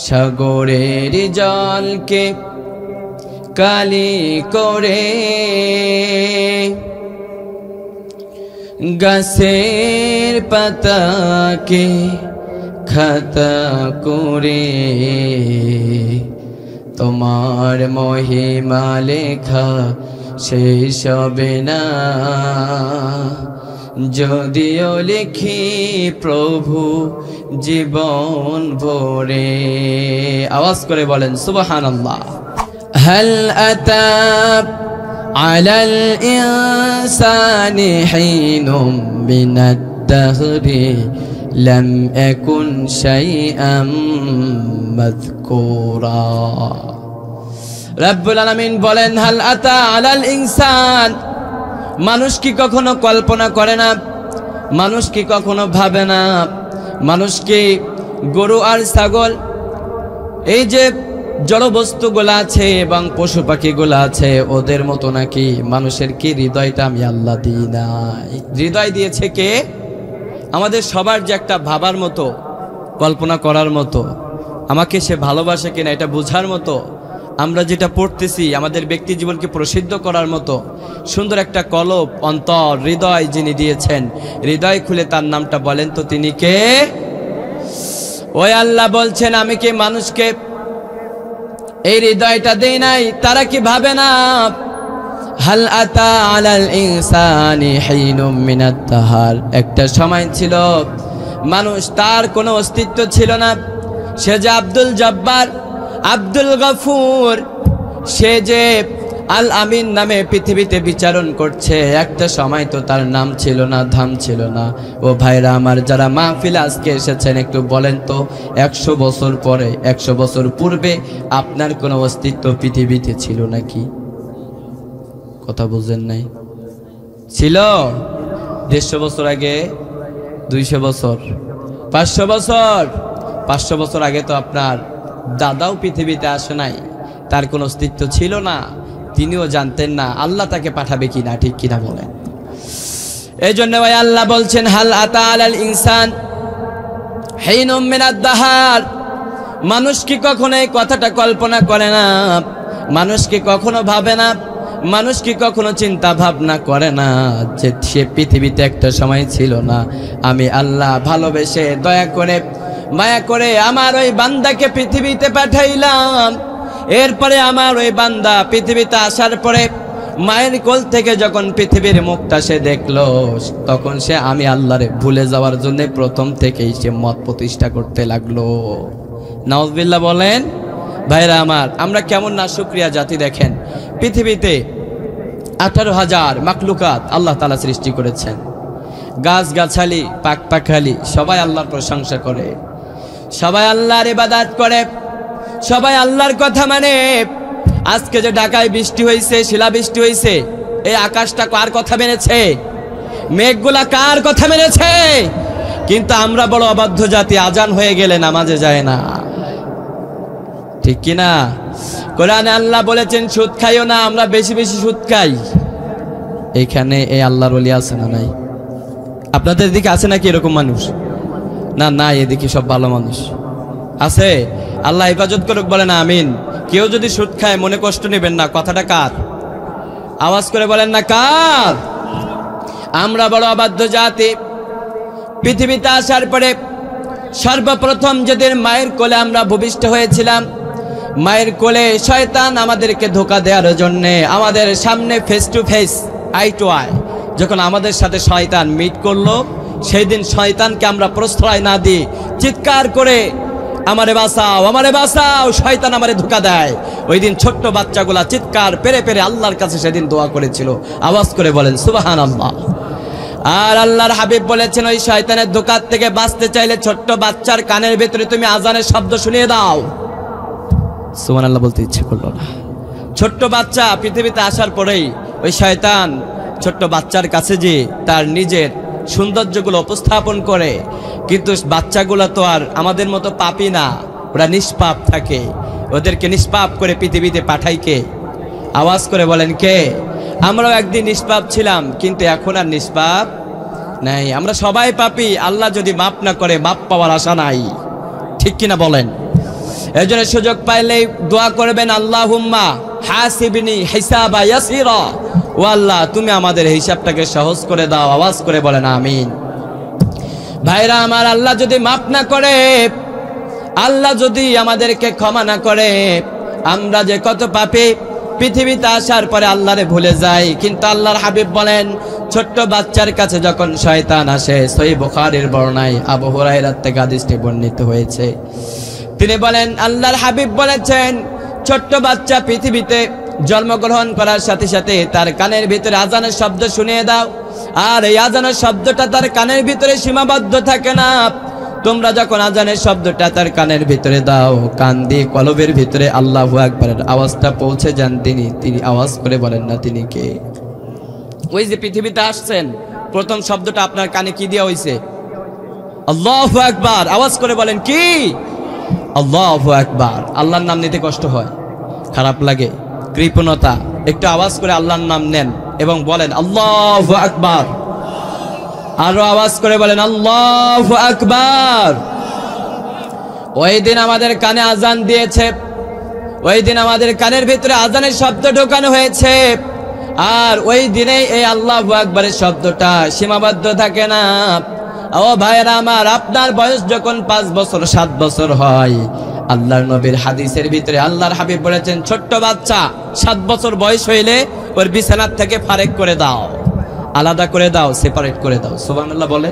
সাগরের জলকে কালি করে, গাছের পাতাকে খাতা করে, তোমার মহিমা লেখা শেষ হবে না, যদিও লিখি প্রভু জীবন ভরে। আওয়াজ করে বলেন সুবহানাল্লাহ। হাল আতা আলাল ইনসানি হিনুম মিনাদ দাহরি লাম ইয়াকুন শাইআম মাযকুরা। রব্বুল আলামিন বলেন, হাল আতা আলাল ইনসান, মানুষ কি কখনো কল্পনা করে না, মানুষ কি কখনো ভাবে না, মানুষ কি গরু আর ছাগল এই যে জড় বস্তুগুলা আছে এবং পশু পাখিগুলা আছে ওদের মতো নাকি? মানুষের কি হৃদয়টা আমি আল্লাহ দিই নাই? হৃদয় দিয়েছে কে? আমাদের সবার যে একটা ভাবার মতো, কল্পনা করার মতো, আমাকে সে ভালোবাসে কিনা এটা বোঝার মতো, আমরা যেটা পড়তেছি আমাদের ব্যক্তি জীবনকে প্রসিদ্ধ করার মতো সুন্দর একটা কলব, অন্তর, হৃদয় যিনি দিয়েছেন, হৃদয় খুলে তার নামটা বলেন তো তিনি কে? ওই আল্লাহ বলছেন, আমি কি মানুষকে এই হৃদয়টা দেই নাই? তারা কি ভাবে না? হাল আতা আলাল ইনসানি হিনুম মিনাদ দাহার, একটা সময় ছিল মানুষ তার কোনো অস্তিত্ব ছিল না। সে যে আব্দুল জব্বার, আব্দুল গফুর, সে যে আল আমিন নামে পৃথিবীতে বিচরণ করছে, একটা সময় তো তার নাম ছিল না, ধাম ছিল না। ও ভাইরা আমার, যারা মাহফিলে আজকে এসেছেন, একটু বলেন তো 100 বছর পরে, 100 বছর পূর্বে আপনার কোনো অস্তিত্ব পৃথিবীতে ছিল নাকি? কথা বুঝেন নাই? ছিল? 150 বছর আগে, 200 বছর, 500 বছর, 500 বছর আগে তো আপনার দাদাও পৃথিবীতে আসে নাই, তার কোনো অস্তিত্ব ছিল না, তিনিও জানতেন না আল্লাহ তাকে পাঠাবে কিনা, ঠিক কিনা বলেন? এই জন্য ভাই আল্লাহ বলছেন, হাল আতা আলাল ইনসান হিনুম মিনাদ দাহার, মানুষ কি কখনো এই কথাটা কল্পনা করে না? মানুষ কি কখনো ভাবে না? মানুষ কি কখনো চিন্তা ভাবনা করে না যে সে পৃথিবীতে একটা সময় ছিল না? আমি আল্লাহ ভালোবেসে দয়া করে মায়া করে আমার ওই বান্দাকে পৃথিবীতে পাঠাইলাম। এরপরে আমার ওই বান্দা পৃথিবীতে আসার পরে মায়ের কোল থেকে যখন পৃথিবীর মুখটা সে দেখলো, তখন সে আমি আল্লাহরে ভুলে যাওয়ার জন্য প্রথম থেকেই সে মত প্রতিষ্ঠা করতে লাগলো। নাউজুবিল্লাহ বলেন। ভাইরা আমার, আমরা কেমন না শুকরিয়া জাতি। দেখেন, পৃথিবীতে 18,000 মাখলুকাত আল্লাহ তাআলা সৃষ্টি করেছেন। গাছ গাছালি, পাক পাখালি সবাই আল্লাহর প্রশংসা করে, সবাই আল্লাহর ইবাদত করে, সবাই আল্লাহর কথা মানে। আজকে যে ঢাকায় বৃষ্টি হয়েছে, শিলাবৃষ্টি হয়েছে, এই আকাশটা কার কথা মেনেছে? মেঘগুলা কার কথা মেনেছে? কিন্তু আমরা বড় অবাধ্য জাতি, আজান হয়ে গেলে নামাজে যায় না, ঠিক কিনা? কোরআনে আল্লাহ বলেছেন সুদ খাইও না, আমরা বেশি বেশি সুদ খাই। এইখানে এই আল্লাহর ওলি আছে না নাই? আপনাদের দিকে আছে নাকি এরকম মানুষ? না, না, এদিকে সব ভালো মানুষ আছে। আল্লাহ হেফাজত করুক, বলেন আমিন। কেউ যদি সুদ খায় মনে কষ্ট নেবেন না। কথাটা কার? আওয়াজ করে বলেন না কার? আমরা বড় অবাধ্য জাতি। পৃথিবীতে আসার পরে সর্বপ্রথম যেদিন মায়ের কোলে আমরা ভূমিষ্ঠ হয়েছিলাম, মায়ের কোলে শয়তান আমাদেরকে ধোঁকা দেওয়ার জন্যে আমাদের সামনে face to face, eye to eye যখন আমাদের সাথে শয়তান মিট করলো, সেই দিন শয়তানকে আমরা প্রশ্রয় না দিই চিৎকার করে আমারে বাঁচাও, আমারে বাঁচাও, শয়তান আমারে ধোঁকা দেয়। ওই দিন ছোট্ট বাচ্চাগুলা চিৎকার পেরে পেরে আল্লাহর কাছে সেদিন দোয়া করেছিল। আওয়াজ করে বলেন সুবহানাল্লাহ। আর আল্লাহর হাবিব বলেছেন, ওই শয়তানের ধোঁকা থেকে বাঁচতে চাইলে ছোট্ট বাচ্চার কানের ভেতরে তুমি আজানের শব্দ শুনিয়ে দাও। সুবহানাল্লাহ বলতে ইচ্ছে করলো না। ছোট্ট বাচ্চা পৃথিবীতে আসার পরেই ওই শয়তান ছোট্ট বাচ্চার কাছে যে তার নিজের সৌন্দর্যগুলো উপস্থাপন করে, কিন্তু বাচ্চাগুলো তো আর আমাদের মতো পাপী না, ওরা নিষ্পাপ থাকে। ওদেরকে নিষ্পাপ করে পৃথিবীতে পাঠাই কে? আওয়াজ করে বলেন কে? আমরাও একদিন নিষ্পাপ ছিলাম, কিন্তু এখন আর নিষ্পাপ নাই। আমরা সবাই পাপী। আল্লাহ যদি মাপ না করে, মাপ পাওয়ার আশা নাই, ঠিক কিনা বলেন? এজন্য সুযোগ পাইলেই দোয়া করবেন, আল্লাহুম্মা হাসিবনি হিসাবা ইয়াসিরা, ও আল্লাহ তুমি আমাদের হিসাবটাকে সহজ করে দাও। আওয়াজ করে বলেন আমিন। ভাইরা আমার, আল্লাহ যদি মাফ না করে, আল্লাহ যদি আমাদেরকে ক্ষমা না করে, আমরা যে কত পাপী, পৃথিবীতে আসার পরে আল্লাহরে ভুলে যাই। কিন্তু আল্লাহর হাবিব বলেন, ছোট্ট বাচ্চার কাছে যখন শয়তান আসে, সহিহ বুখারীর বর্ণনায় আবু হুরায়রা থেকে হাদিসটি বর্ণিত হয়েছে। তিনি বলেন, আল্লাহর হাবিব বলেছেন, ছোট্ট বাচ্চা পৃথিবীতে জন্মগ্রহণ করার সাথে সাথে তার কানের ভিতরে আজানের শব্দ শুনিয়ে দাও, আর এই আজানের শব্দটা তার কানের ভিতরে সীমাবদ্ধ থাকে না। তোমরা যখন আজানের শব্দটা তার কানের ভিতরে দাও, কান দিয়ে কলবের ভিতরে আল্লাহু আকবারের আওয়াজটা পৌঁছে যান, তিনি আওয়াজ করে বলেন না তিনি কে। ওই যে পৃথিবীতে আসছেন, প্রথম শব্দটা আপনার কানে কি দেওয়া হয়েছে? আল্লাহু আকবার। আওয়াজ করে বলেন কি? আল্লাহু আকবার। আল্লাহর নাম নিতে কষ্ট হয়, খারাপ লাগে, কৃপণতা, একটু আওয়াজ করে আল্লাহর নাম নেন এবং বলেন আল্লাহু আকবার। আরো আওয়াজ করে বলেন আল্লাহু আকবার। ওই দিন আমাদের কানে আজান দিয়েছে, ওই দিন আমাদের কানের ভিতরে আজানের শব্দ ঢোকানো হয়েছে, আর ওই দিনে এই আল্লাহু আকবারের শব্দটা সীমাবদ্ধ থাকে না। ও ভাইরা আমার, আপনার বয়স যখন 5 বছর 7 বছর হয়, আল্লাহর নবীর হাদিসের ভিতরে আল্লাহর হাবিব বলেছেন, ছোট্ট বাচ্চা 7 বছর বয়স হইলে ওর বিছানার থেকে ফারেক করে দাও, আলাদা করে দাও, সেপারেট করে দাও। সুবহানাল্লাহ বলে।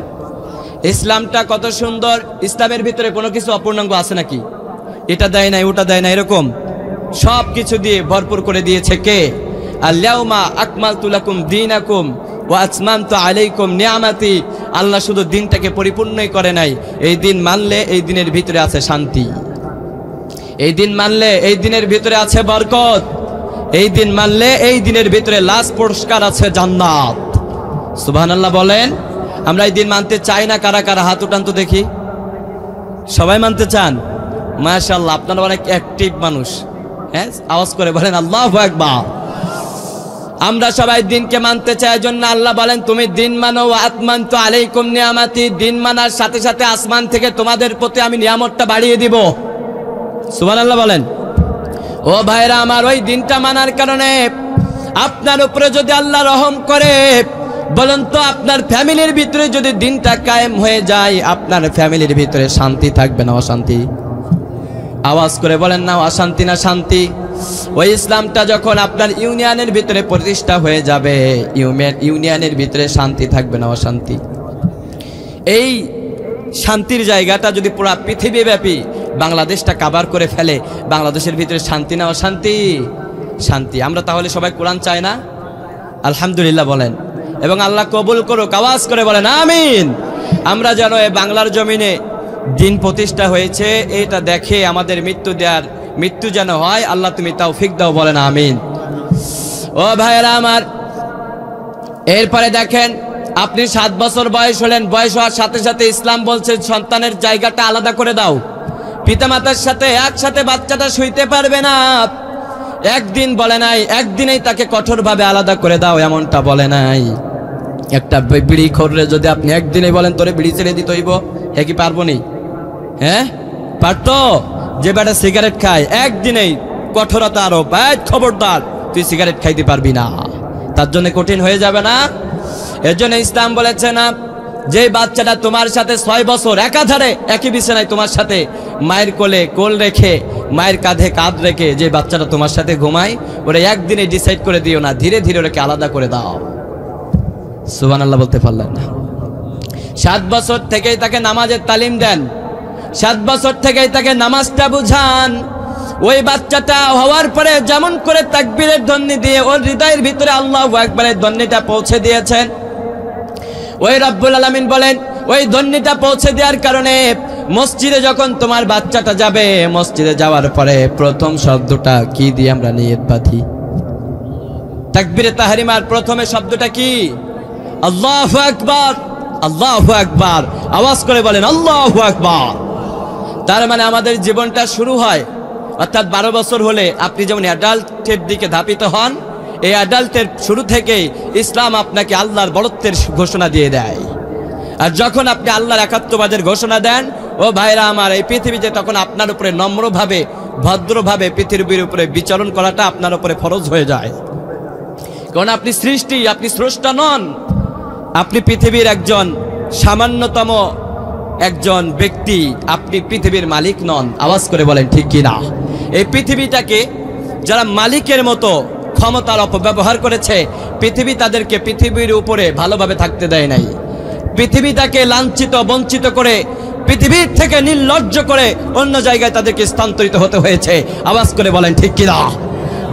ইসলামটা কত সুন্দর। ইসলামের ভিতরে কোনো কিছু অপূর্ণাঙ্গ আছে নাকি? এটা দেয় নাই, ওটা দেয় না, এরকম সব কিছু দিয়ে ভরপুর করে দিয়েছে কে? আল-ইয়াউমা আকমালতু লাকুম দীনাকুম ওয়া আতমামতু আলাইকুম নিয়ামাতি। আল্লাহ শুধু দিনটাকে পরিপূর্ণই করে নাই, এই দিন মানলে এই দিনের ভিতরে আছে শান্তি, এই দিন মানলে এই দিনের ভিতরে আছে বরকত, এই দিন মানলে এই দিনের ভিতরে লাস্ট পুরস্কার আছে জান্নাত। সুবহানাল্লাহ বলেন। আমরা এই দিন মানতে চাই না কারা কারা? হাত উঠান তো দেখি। সবাই মানতে চান? মাশাআল্লাহ, আপনারা অনেক অ্যাক্টিভ মানুষ। হ্যাঁ, আওয়াজ করে বলেন আল্লাহু আকবার। আমরা সবাই দিনকে মানতে চাই, জন্য আল্লাহ বলেন তুমি দিন মানো, আতমানতু আলাইকুম নিয়ামাতি। দিন মানার সাথে সাথে আসমান থেকে তোমাদের প্রতি আমি নিয়ামতটা বাড়িয়ে দিব। সুবহানাল্লাহ বলেন। ও ভাইরা আমার, ওই দিনটা মানার কারণে আপনার উপরে যদি আল্লাহ রহম করে, বলেন তো আপনার ফ্যামিলির ভিতরে যদি দিনটা কায়েম হয়ে যায়, আপনার ফ্যামিলির ভিতরে শান্তি থাকবে না অশান্তি? আওয়াজ করে বলেন না অশান্তি না শান্তি? ওই ইসলামটা যখন আপনার ইউনিয়নের ভিতরে প্রতিষ্ঠা হয়ে যাবে, ইউনিয়নের ভিতরে শান্তি থাকবে না অশান্তি। এই শান্তির জায়গাটা যদি পুরা পৃথিবীব্যাপী বাংলাদেশটা কাভার করে ফেলে, বাংলাদেশের ভিতরে শান্তি না অশান্তি? শান্তি। আমরা তাহলে সবাই কোরআন চাই না? আলহামদুলিল্লাহ বলেন, এবং আল্লাহ কবুল করুক। আওয়াজ করে বলেন আমিন। আমরা যেন এই বাংলার জমিনে দিন প্রতিষ্ঠা হয়েছে এটা দেখে আমাদের মৃত্যু যেন হয়, আল্লাহ তুমি তৌফিক দাও, বলেন আমিন। ও ভাইরা আমার, এরপরে দেখেন, আপনি 7 বছর বয়স হলেন, বয়স হওয়ার সাথে সাথে ইসলাম বলছে সন্তানের জায়গাটা আলাদা করে দাও। পিতামাতার সাথে একসাথে বাচ্চাটা শুইতে পারবে না, একদিন বলে নাই, একদিনেই তাকে কঠোরভাবে আলাদা করে দাও, এমনটা বলে নাই। একটা বিড়ি খোররে যদি আপনি একদিনে বলেন তোরে বিড়ি ছেড়ে দিতে হইব, হে কি পারবো নি? হ্যাঁ পারতো? যে বেটা সিগারেট খায়, একদিনেই কঠোরতা আরোপ, খবরদার তুই সিগারেট খাইতে পারবি না, তার জন্য কঠিন হয়ে যাবে না? এর জন্য ইসলাম বলেছে না, যে বাচ্চাটা তোমার সাথে 6 বছর একাধারে একই বিছানায় তোমার সাথে মায়ের কোলে কোল রেখে, মায়ের কাঁধে কাঁধ রেখে যে বাচ্চাটা তোমার সাথে ঘুমায়, ওরা একদিনে ডিসাইড করে দিও না, ধীরে ধীরে ওকে আলাদা করে দাও। সুবহানাল্লাহ বলতে পারলেন না? 7 বছর থেকেই তাকে নামাজের তালিম দেন, 7 বছর থেকেই তাকে নামাজটা বুঝান। ওই বাচ্চাটা হওয়ার পরে যেমন করে তাকবীরের ধ্বনি দিয়ে ওর হৃদয়ের ভিতরে আল্লাহু আকবারের ধ্বনিটা পৌঁছে দিয়েছেন, ওই রব্বুল আলামিন বলেন ওই ধ্বনিটা পৌঁছে দেওয়ার কারণে মসজিদে যখন তোমার বাচ্চাটা যাবে, মসজিদে যাওয়ার পরে প্রথম শব্দটা কি দিয়ে আমরা নিয়ত বাঁধি? তাকবীরে তাহরিমার প্রথমে শব্দটা কি? আল্লাহু আকবার। আল্লাহু আকবার। আওয়াজ করে বলেন আল্লাহু আকবার। তার মানে আমাদের জীবনটা শুরু হয়, অর্থাৎ 12 বছর হলে আপনি যেমন অ্যাডাল্টের দিকে ধাপিত হন, এই অ্যাডাল্টের শুরু থেকেই ইসলাম আপনাকে আল্লাহর বড়ত্বের ঘোষণা দিয়ে দেয়। আর যখন আপনি আল্লাহর একাত্মবাদের ঘোষণা দেন, ও ভাইরা আমার, এই পৃথিবীতে তখন আপনার উপরে নম্রভাবে ভদ্রভাবে পৃথিবীর উপরে বিচরণ করাটা আপনার উপরে ফরজ হয়ে যায়। কারণ আপনি সৃষ্টি, আপনি স্রষ্টা নন, আপনি পৃথিবীর একজন সামান্যতম একজন ব্যক্তি, আপনি পৃথিবীর মালিক নন। আওয়াজ করে বলেন ঠিক কিনা? এই পৃথিবীটাকে যারা মালিকের মতো ক্ষমতার অপব্যবহার করেছে, পৃথিবী তাদেরকে পৃথিবীর উপরে ভালোভাবে থাকতে দেয় নাই। পৃথিবীটাকে লাঞ্ছিত বঞ্চিত করে, পৃথিবীর থেকে নির্লজ্জ করে অন্য জায়গায় তাদেরকে স্থানান্তরিত হতে হয়েছে। আওয়াজ করে বলেন ঠিক কিনা?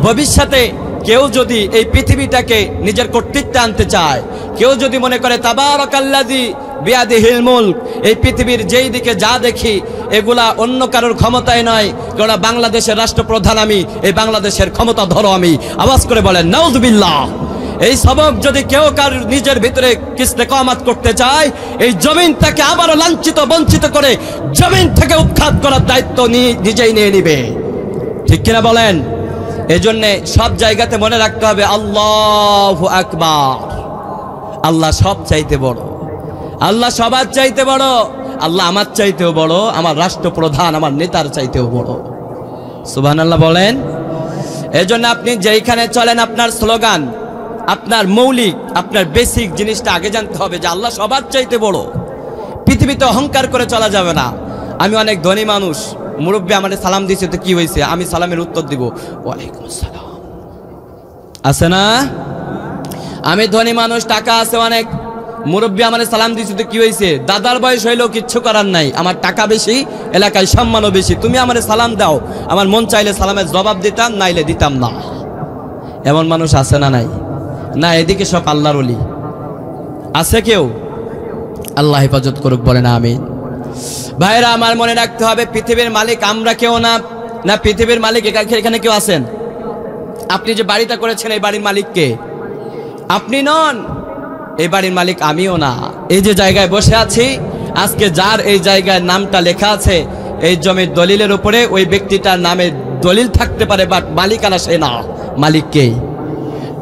ভবিষ্যতে কেউ যদি এই পৃথিবীটাকে নিজের কর্তৃত্বে আনতে চায়, কেউ যদি মনে করে তাবারাকাল্লাযী বিয়াদিহিল মুলক, এই পৃথিবীর যেই দিকে যা দেখি এগুলা অন্য কারোর ক্ষমতায় নয়, কারণ বাংলাদেশের রাষ্ট্রপ্রধান আমি, এই বাংলাদেশের ক্ষমতা ধরো আমি। আওয়াজ করে বলেন নাউযুবিল্লাহ। এই সবক যদি কেউ কার নিজের ভিতরে ইস্তেকামাত করতে চায়, এই জমিনটাকে আবারও লাঞ্ছিত বঞ্চিত করে জমিন থেকে উৎখাত করার দায়িত্ব নিজেই নিয়ে নিবে। ঠিক কিনা বলেন? এজন্য সব জায়গাতে মনে রাখতে হবে আল্লাহু আকবার, আল্লাহ সব চাইতে বড়, আল্লাহ সবার চাইতে বড়, আল্লাহ আমার চাইতেও বড়, আমার রাষ্ট্রপ্রধান আমার নেতার চাইতেও বড়। সুবহানাল্লাহ বলেন। এজন্য আপনি যেইখানে চলেন আপনার স্লোগান, আপনার মৌলিক, আপনার বেসিক জিনিসটা আগে জানতে হবে যে আল্লাহ সবার চাইতে বড়। পৃথিবীতে অহংকার করে চলা যাবে না। আমি অনেক ধনী মানুষ, মুরব্বী আমাদের সালাম দিয়েছে তো কি হয়েছে, আমি সালামের উত্তর দিব ওয়ালাইকুম আসসালাম, আছে না? আমি ধনী মানুষ, টাকা আছে অনেক, মুরব্বী আমাদের সালাম দিয়েছে তো কি হয়েছে, দাদার বয়স হইলেও কিচ্ছু করার নাই, আমার টাকা বেশি, এলাকায় সম্মানও বেশি, তুমি আমাদের সালাম দাও, আমার মন চাইলে সালামের জবাব দিতাম, নাইলে দিতাম না। এমন মানুষ আছে না নাই? না, এদিকে সব আল্লাহর ওলি। আছে কেউ? আল্লাহ হেফাজত করুক, বলে না আমিন। ভাইরা আমার, মনে রাখতে হবে পৃথিবীর মালিক আমরা কেউ না। না, পৃথিবীর মালিক এখানে কেউ আছেন? আপনি যে বাড়িটা করেছেন এই বাড়ির মালিক কে? আপনি নন। এই বাড়ির মালিক আমিও না। এই যে জায়গায় বসে আছি আজকে, যার এই জায়গায় নামটা লেখা আছে এই জমির দলিলের উপরে, ওই ব্যক্তিটার নামে দলিল থাকতে পারে, বাট মালিকানা সে না। মালিক কে?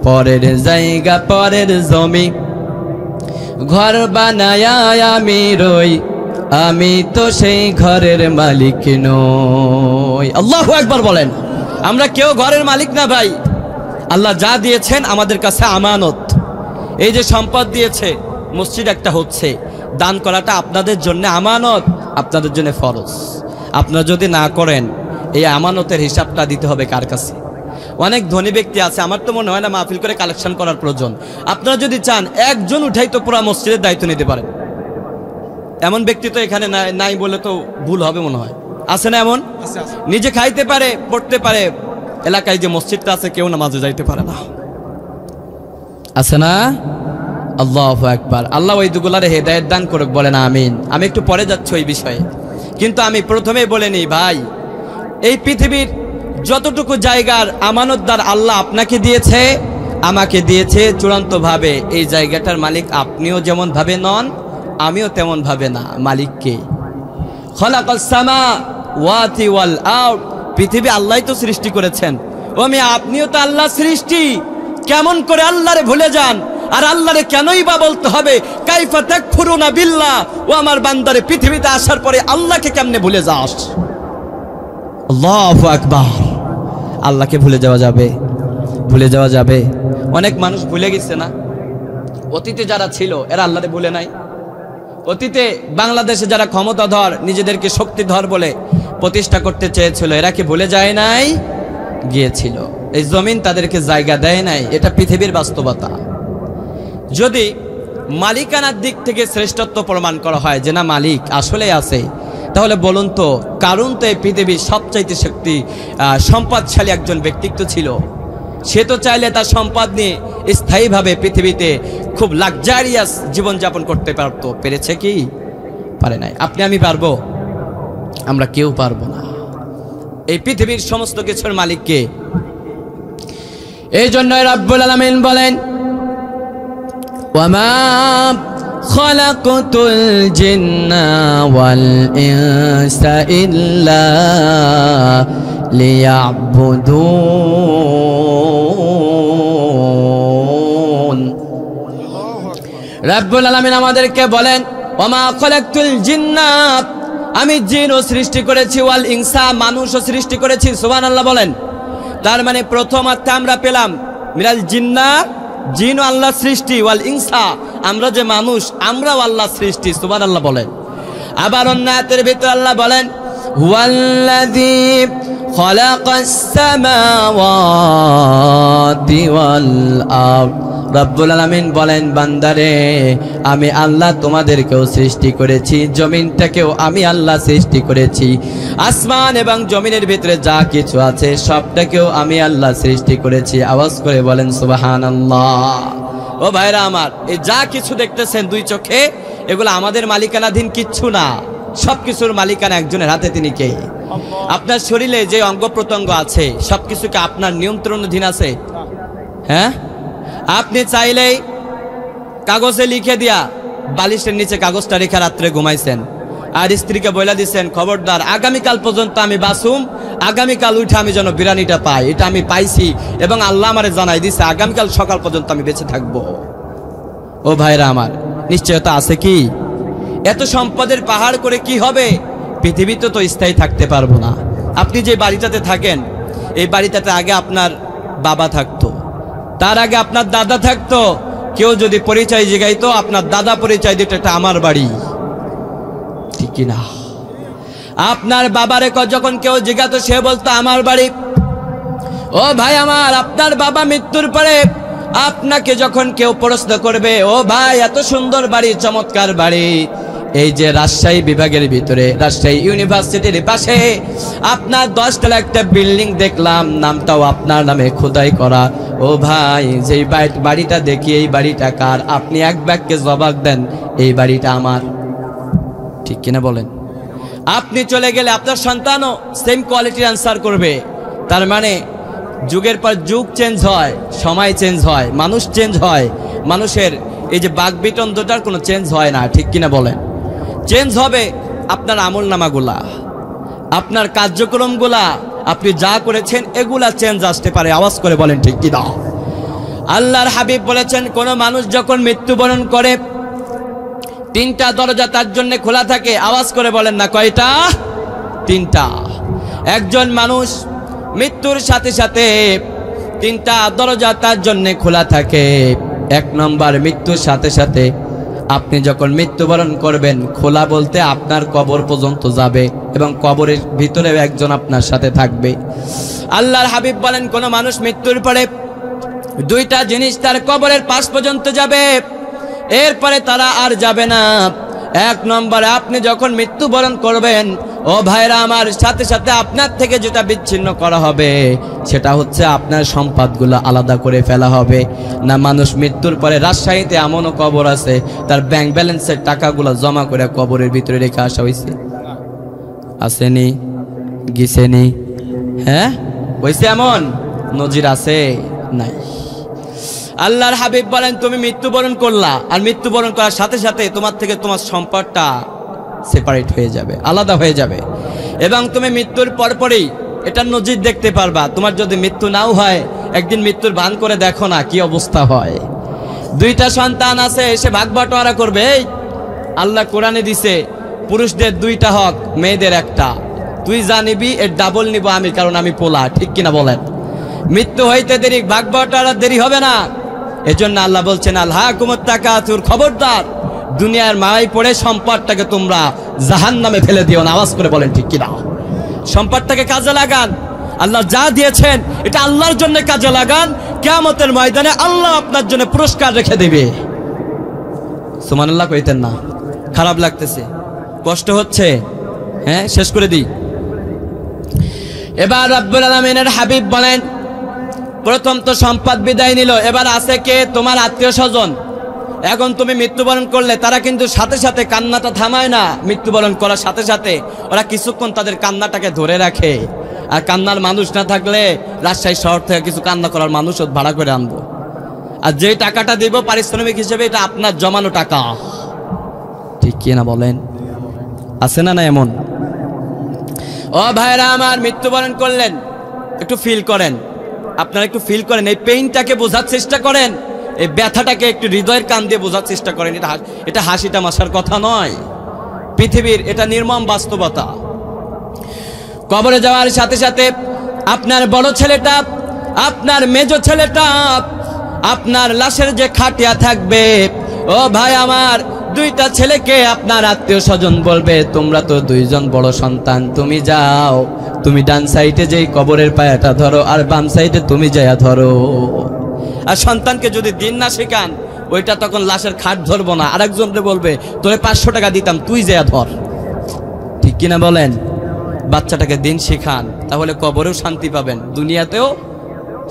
পরের জায়গা পরের জমি ঘর বানায়া আমি রই, আমি তো সেই ঘরের মালিক নই। আল্লাহু আকবার বলেন। আমরা কেউ ঘরের মালিক না ভাই। আল্লাহ যা দিয়েছেন আমাদের কাছে আমানত। এই যে সম্পদ দিয়েছে, মসজিদ একটা হচ্ছে, দান করাটা আপনাদের জন্য আমানত, আপনাদের জন্য ফরজ। আপনারা যদি না করেন, এই আমানতের হিসাবটা দিতে হবে কার কাছে? অনেক ধনী ব্যক্তি আছে, আমার তো মনে হয় না মাহফিল করে কালেকশন করার প্রয়োজন। আপনারা যদি চান একজন উঠাই তো পুরো মসজিদের দায়িত্ব নিতে পারেন। এমন ব্যক্তি তো এখানে নাই বলে তো ভুল হবে মনে হয়। আছে না এমন? নিজে খাইতে পারে, পড়তে পারে, এলাকায় যে মসজিদটা আছে কেউ নামাজে যাইতে পারে না। আছে না? আল্লাহু আকবার। আল্লাহ ওই দুগুলারে হেদায়েত দান করুক, বলে না আমিন। আমি একটু পরে যাচ্ছি ওই বিষয়ে, কিন্তু আমি প্রথমেই বলে নিই ভাই, এই পৃথিবীর যতটুকু জায়গার আমানতদার আল্লাহ আপনাকে দিয়েছে, আমাকে দিয়েছে চূড়ান্তভাবে, এই জায়গাটার মালিক আপনিও যেমন ভাবে নন, আমিও তেমন ভাবে না। মালিককে খলাকাস সামাওয়াতি ওয়াল আরদ, পৃথিবী আল্লাহই তো সৃষ্টি করেছেন। ও মিয়া, আপনিও তো আল্লাহ সৃষ্টি, কেমন করে আল্লাহরে ভুলে যান? আর আল্লাহরে কেনই বা বলতে হবে কাইফা তাকফুরুনা বিল্লাহ? ও আমার বান্দারে, পৃথিবীতে আসার পরে আল্লাহকে কেমনে ভুলে যাস? আল্লাহু আকবার। আল্লাহকে ভুলে যাওয়া যাবে? ভুলে যাওয়া যাবে? অনেক মানুষ ভুলে গেছে না? অতীতে যারা ছিল এরা আল্লাহরে ভুলে নাই। অতীতে বাংলাদেশে যারা ক্ষমতাধর, নিজেদেরকে শক্তিধর বলে প্রতিষ্ঠা করতে চেয়েছিল, এরা কি ভুলে যায় নাই? গিয়েছিল। এই জমিন তাদেরকে জায়গা দেয় নাই। এটা পৃথিবীর বাস্তবতা। যদি মালিকানার দিক থেকে শ্রেষ্ঠত্ব প্রমাণ করা হয় যে না মালিক আসলে আছে, তাহলে বলুন তো, কারণ তো এই পৃথিবীর সবচাইতে সম্পদশালী একজন ব্যক্তিত্ব ছিল। সে তো চাইলে তার সম্পদ নিয়ে স্থায়ীভাবে পৃথিবীতে খুব লাক্সারিয়াস জীবনযাপন করতে পারতো। পেরেছে কি? পারে নাই। আপনি আমি পারবো? আমরা কেউ পারবো না। এই পৃথিবীর সমস্ত কিছুর মালিক কে? এই জন্য রাব্বুল আলামিন বলেন, ওয়ামা খালাকতুল জিন্না ওয়াল ইনসা ইল্লা লিয়াবুদুন। রাব্বুল আলামিন আমাদেরকে বলেন, ওয়ামা খালাকতুল জিন্না, আমি জিনও সৃষ্টি করেছি, ওয়াল ইনসা মানুষও সৃষ্টি করেছি। সুবহানাল্লাহ বলেন। তার মানে প্রথম অর্থে আমরা পেলাম মিনাল জিন্না, জিন আল্লাহ সৃষ্টি, ওয়াল ইনসা আমরা যে মানুষ আমরাও আল্লাহ সৃষ্টি। সুবহানাল্লাহ বলেন। আবার অন্য আয়াতের ভিতরে আল্লাহ বলেন হুয়াল্লাযী খালাকাস সামাওয়াতি ওয়াল আরদ। রব্বুল আলামিন বলেন বান্দারে আমি আল্লাহ তোমাদেরকেও সৃষ্টি করেছি, জমিনটাকেও আমি আল্লাহ সৃষ্টি করেছি, আসমান এবং জমিনের ভিতরে যা কিছু আছে সবটাকেও আমি আল্লাহ সৃষ্টি করেছি। আওয়াজ করে বলেন সুবহানাল্লাহ। ও ভাইরা আমার, এই যা কিছু দেখতেছেন দুই চোখে এগুলো আমাদের মালিকানাধীন কিচ্ছু না, সবকিছুর মালিকানা একজনের হাতে। তিনি কে? আপনার শরীরে যে অঙ্গ প্রত্যঙ্গ আছে সবকিছুকে আপনার নিয়ন্ত্রণাধীন আছে। হ্যাঁ, আপনি চাইলেই কাগজে লিখে দিয়া বালিশের নিচে কাগজটা রেখে রাত্রে ঘুমাইছেন, আর স্ত্রীকে বলে দিচ্ছেন খবরদার আগামীকাল পর্যন্ত আমি বাসুম, আগামীকাল উঠে আমি যেন বিরানিটা পাই, এটা আমি পাইছি এবং আল্লাহ আমারে জানাই দিছে আগামীকাল সকাল পর্যন্ত আমি বেঁচে থাকবো। ও ভাইরা আমার, নিশ্চয়তা আছে কি? এত সম্পদের পাহাড় করে কি হবে? পৃথিবীতে তো স্থায়ী থাকতে পারবো না। আপনি যে বাড়িটাতে থাকেন এই বাড়িটাতে আগে আপনার বাবা থাকতো, তার আগে আপনার দাদা থাকতো। কেউ যদি পরিচয় জিগাইতো আপনার দাদা পরিচয় দিত এটা আমার বাড়ি, ঠিক না? আপনার বাবারে যখন কেউ জিগাতো সে বলতো আমার বাড়ি। ও ভাই আমার, আপনার বাবা মৃত্যুর পরে আপনাকে যখন কেউ প্রশ্ন করবে ও ভাই এত সুন্দর বাড়ি, চমৎকার বাড়ি, এই যে রাজশাহী বিভাগের ভিতরে রাজশাহী ইউনিভার্সিটির পাশে আপনার 10 তলা একটা বিল্ডিং দেখলাম, নামটাও আপনার নামে খোদাই করা, ও ভাই যেই বাড়িটা দেখি এই বাড়িটা কার? আপনি এক বাক্যে জবাব দেন এই বাড়িটা আমার, ঠিক কিনা বলেন? আপনি চলে গেলে আপনার সন্তানও সেম কোয়ালিটির আনসার করবে। তার মানে যুগের পর যুগ চেঞ্জ হয়, সময় চেঞ্জ হয়, মানুষ চেঞ্জ হয়, মানুষের এই যে বাকবিতণ্ডাটার কোনো চেঞ্জ হয় না, ঠিক কিনা বলেন? চেঞ্জ হবে আপনার আমলনামাগুলা, আপনার কার্যক্রমগুলা, আপনি যা করেছেন এগুলা চেঞ্জ আসতে পারে। আওয়াজ করে বলেন ঠিক কিনা? আল্লাহর হাবিব বলেছেন কোন মানুষ যখন মৃত্যুবরণ করে 3টা দরজা তার জন্য খোলা থাকে। আওয়াজ করে বলেন না কয়টা? 3টা। একজন মানুষ মৃত্যুর সাথে সাথে 3টা দরজা তার জন্য খোলা থাকে। 1 নম্বর, মৃত্যুর সাথে সাথে আপনি যখন মৃত্যুবরণ করবেন, খোলা বলতে আপনার কবর পর্যন্ত যাবে এবং কবরের ভিতরে একজন আপনার সাথে থাকবে। আল্লাহর হাবিব বলেন কোন মানুষ মৃত্যুর পরে 2টা জিনিস তার কবরের পাশ পর্যন্ত যাবে, এরপরে তারা আর যাবে না। 1 নম্বরে আপনি যখন মৃত্যুবরণ করবেন ও ভাইরা আমার, সাথে সাথে আপনার থেকে যেটা বিচ্ছিন্ন করা হবে সেটা হচ্ছে আপনার সম্পদগুলো আলাদা করে ফেলা হবে না। মানুষ মৃত্যুর পরে রাজশাহীতে এমনও কবর আছে তার ব্যাংক ব্যালেন্সের টাকাগুলো জমা করে কবরের ভিতরে রেখে আসা হয়েছে, আসেনি? গিয়েছেনি? হ্যাঁ, হয়েছে এমন নজির আছে? নাই। আল্লাহর হাবিব বলেন তুমি মৃত্যুবরণ করলা, আর মৃত্যুবরণ করার সাথে সাথে তোমার থেকে তোমার সম্পদটা সেপারেট হয়ে যাবে, আলাদা হয়ে যাবে, এবং তুমি মৃত্যুর পরপরই এটার নজির দেখতে পারবা। তোমার যদি মৃত্যু নাও হয়, একদিন মৃত্যুর ভান করে দেখো না কি অবস্থা হয়। 2টা সন্তান আছে, এসে ভাগ বাটোয়ারা করবে। আল্লাহ কোরআনে দিছে পুরুষদের 2টা হক, মেয়েদের 1টা। তুই যা নিবি এর ডাবল নিব আমি, কারণ আমি পোলা, ঠিক কিনা বলেন? মৃত্যু হইতে দেরি, ভাগ বাটোয়ারা দেরি হবে না। এজন্য আল্লাহ বলছেন আলহাকুমুত তাকাসুর, খবরদার দুনিয়ার মায়ায় পড়ে সম্পদটাকে তোমরা জাহান্নামে ফেলে দিও না। আওয়াজ করে বলেন ঠিক কিনা? সম্পদটাকে কাজে লাগান, আল্লাহ যা দিয়েছেন এটা আল্লাহর জন্য কাজে লাগান। কিয়ামতের ময়দানে আল্লাহ আপনার জন্য পুরস্কার রেখে দেবে। সুবহানাল্লাহ কইতেন না? খারাপ লাগতেছে, কষ্ট হচ্ছে? হ্যাঁ, শেষ করে দিই। এবার রব্বুল আলামিনের হাবিব বলেন প্রথম তো সম্পদ বিদায় নিল, এবার আছে কে? তোমার আত্মীয় স্বজন। এখন তুমি মৃত্যুবরণ করলে তারা কিন্তু সাথে সাথে কান্নাটা থামায় না। মৃত্যুবরণ করার সাথে সাথে ওরা কিছুক্ষণ তাদের কান্নাটাকে ধরে রাখে। আর কান্নার মানুষ না থাকলে রাজশাহী শহর থেকে কিছু কান্না করার মানুষ ভাড়া করে আনবো, আর যে টাকাটা দেব পারিশ্রমিক হিসেবে এটা আপনার জমানো টাকা, ঠিক কি না বলেন? আছে না? না এমন? ও ভাইরা আমার, মৃত্যুবরণ করলেন, একটু ফিল করেন, আপনারা একটু ফিল করেন, এই পেইনটাকে বোঝার চেষ্টা করেন, এই ব্যথাটাকে একটু হৃদয়ের কান দিয়ে বোঝার চেষ্টা করেন। এটা হাসি তামাশার কথা নয়, পৃথিবীর এটা নির্মম বাস্তবতা। কবরে যাওয়ার সাথে সাথে আপনার বড় ছেলেটা, আপনার মেজ ছেলেটা, আপনার লাশের যে খাটিয়া থাকবে, ও ভাই আমার, দুইটা ছেলেকে আপনার আত্মীয় স্বজন বলবে, তোমরা তো দুইজন বড় সন্তান, তুমি যাও, তুমি ডান সাইডে যেই কবরের পায়াটা ধরো, আর বাম সাইডে তুমি যায়া ধরো। আর সন্তানকে যদি দিন না শেখান, ওইটা তখন লাশের খাট ধরবো না, আরেকজনকে বলবে তোরে 500 টাকা দিতাম, তুই যায়া ধর। ঠিক কিনা বলেন? বাচ্চাটাকে দিন শেখান, তাহলে কবরেও শান্তি পাবেন, দুনিয়াতেও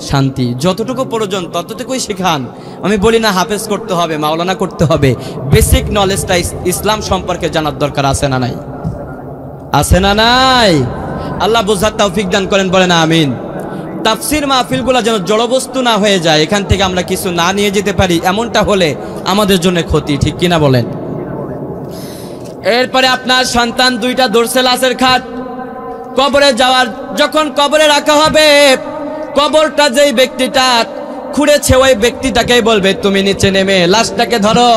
শান্তি। যতটুকু প্রয়োজন ততটুকুই শেখান। আমি বলি না হাফেজ করতে হবে, মাওলানা করতে হবে, বেসিক নলেজটা ইসলাম সম্পর্কে জানার দরকার আছে না নাই? আছে না নাই? আল্লাহ বুঝার তৌফিক দান করেন, বলেন আমিন। তাফসির মাহফিলগুলো যেন জড়বস্তু না হয়ে যায়, এখান থেকে আমরা কিছু না নিয়ে যেতে পারি, এমনটা হলে আমাদের জন্য ক্ষতি। ঠিক কিনা বলেন? এরপরে আপনার সন্তান দুইটা ধরছে লাশের খাট, কবরে যাওয়ার, যখন কবরে রাখা হবে, কবরটা যেই ব্যক্তিটা খুঁড়েছে ওই ব্যক্তিটাকেই বলবে তুমি নিচে নেমে লাশটাকে ধরো,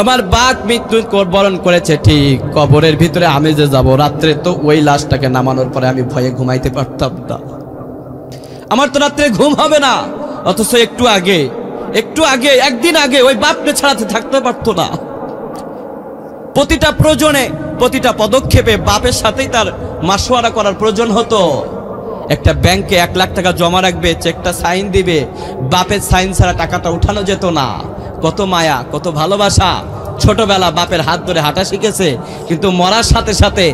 আমার বাপ মৃত্যু বরণ করেছে, ঠিক কবরের ভিতরে আমি যে যাব, রাত্রে তো ওই লাশটাকে নামানোর পরে আমি ভয়ে ঘুমাইতে পারতাম না, আমার তো রাত্রে ঘুম হবে না। অথচ একটু আগে একদিন আগে ওই বাপকে ছাড়াতে থাকতে পারতো না। প্রতিটা প্রয়োজনে, প্রতিটা পদক্ষেপে বাপের সাথেই তার মাসোয়ারা করার প্রয়োজন হতো। একটা ব্যাংকে 1 লাখ টাকা জমা রাখবে, চেকটা সাইন দিবে, বাপের সাইন ছাড়া টাকাটা উঠানো যেত না। কত মায়া, কত ভালোবাসা। ছোটবেলা বাপের হাত ধরে হাঁটা শিখেছে, কিন্তু মরার সাথে সাথে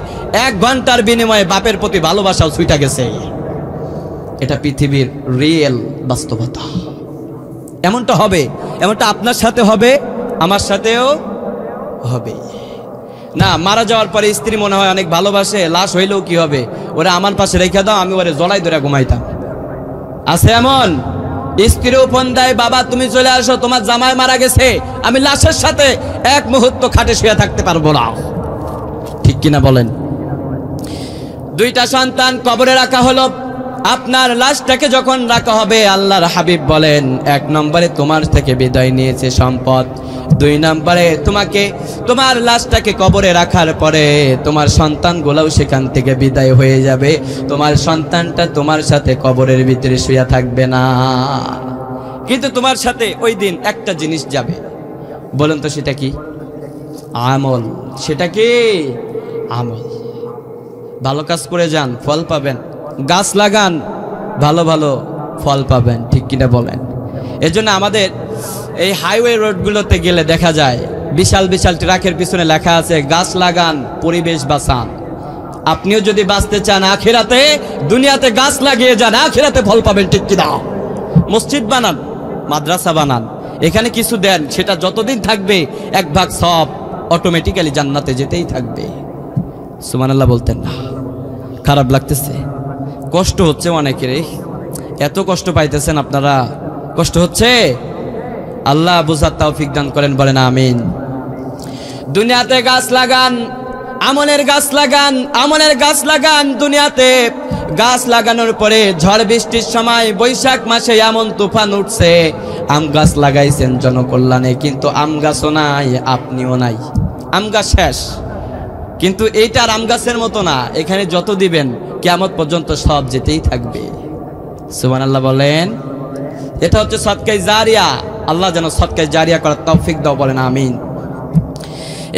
1 ঘন্টার বিনিময়ে বাপের প্রতি ভালোবাসাও ছুটে গেছে। এটা পৃথিবীর রিয়েল বাস্তবতা। এমনটা হবে, এমনটা আপনার সাথে হবে, আমার সাথেও হবে। না, মারা যাওয়ার পরে স্ত্রী মনে হয় অনেক ভালোবাসে, লাশ হইলেও কি হবে, ওরা আমার পাশে রেখে দাও, আমি ওরে জলাই ধরে ঘুমাইতাম। আছে এমন? স্ত্রীও ফোন দেয়, বাবা তুমি চলে আসো, তোমার জামাই মারা গেছে, আমি লাশের সাথে 1 মুহূর্ত খাটে শুয়ে থাকতে পারবো না। ঠিক কিনা বলেন? দুইটা সন্তান কবরে রাখা হলো, আপনার লাশটাকে যখন রাখা হবে, আল্লাহর হাবিব বলেন, 1 নম্বরে তোমার থেকে বিদায় নিয়েছে সম্পদ, 2 নম্বরে তোমার লাশটাকে কবরে রাখার পরে তোমার সন্তানগুলোও সেখান থেকে বিদায় হয়ে যাবে, তোমার সন্তানটা তোমার সাথে কবরের ভিতরে শুয়ে থাকবে না, কিন্তু তোমার সাথে ওই দিন একটা জিনিস যাবে। বলুন তো সেটা কি? আমল। সেটা কি? আমল। ভালো কাজ করে যান, ফল পাবেন। গাছ লাগান, ভালো ভালো ফল পাবেন। ঠিক কিনা বলেন? এজন্য আমাদের এই হাইওয়ে রোডগুলোতে গেলে দেখা যায় বিশাল বিশাল ট্রাকের পিছনে লেখা আছে গাছ লাগান, পরিবেশ বাঁচান। আপনিও যদি বাঁচতে চান আখিরাতে, দুনিয়াতে গাছ লাগিয়ে যান, আখিরাতে ফল পাবেন। ঠিক কিনা? মসজিদ বানান, মাদ্রাসা বানান, এখানে কিছু দেন, সেটা যতদিন থাকবে 1 ভাগ সব অটোমেটিক্যালি জান্নাতে যেতেই থাকবে। সুবহানাল্লাহ বলতেন না? খারাপ লাগতেছে, কষ্ট হচ্ছে অনেকের। এত কষ্ট পাইতেছেন আপনারা, কষ্ট হচ্ছে। আল্লাহ বুঝার তৌফিক দান করেন, বলেন আমিন। দুনিয়াতে গাছ লাগান, আমলের গাছ লাগান, আমলের গাছ লাগান। দুনিয়াতে গাছ লাগানোর পরে ঝড় বৃষ্টির সময় বৈশাখ মাসে এমন তুফান উঠছে, আম গাছ লাগাইছেন জনকল্যাণে, কিন্তু আম গাছও নাই, আপনিও নাই, আম গাছ শেষ। কিন্তু এইটার আম গাছের মতো না, এখানে যত দিবেন কিয়ামত পর্যন্ত সব যেতেই থাকবে। সুবহানাল্লাহ বলেন। এটা হচ্ছে সদকায়ে জারিয়া। আল্লাহ যেন সদকায়ে জারিয়া করার তৌফিক দাও, বলেন আমিন।